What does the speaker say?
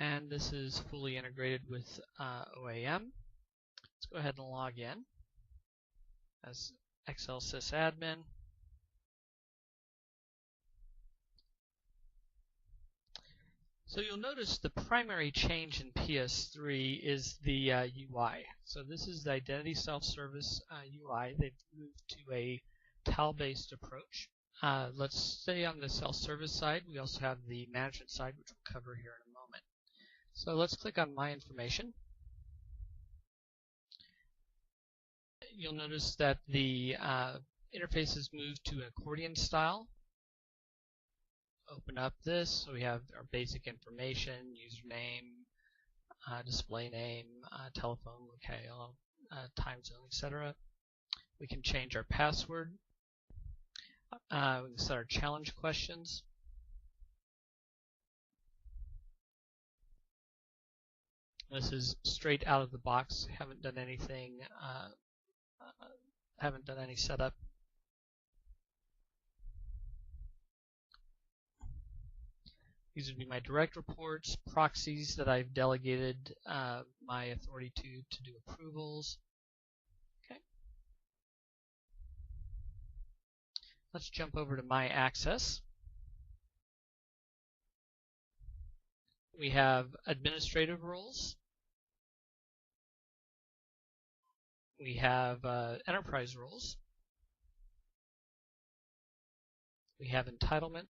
and this is fully integrated with OAM. Let's go ahead and log in as Excel sysadmin. So you'll notice the primary change in PS3 is the UI. So this is the Identity Self-Service UI. They've moved to a tile-based approach. Let's stay on the self-service side. We also have the management side, which we'll cover here in a moment. So let's click on My Information. You'll notice that the interface has moved to accordion style. Open up this, so we have our basic information, username, display name, telephone, locale, time zone, etc. We can change our password. We can set our challenge questions. This is straight out of the box. Haven't done anything. Haven't done any setup. These would be my direct reports, proxies that I've delegated my authority to do approvals. Okay. Let's jump over to My Access. We have administrative roles. We have enterprise roles. We have entitlement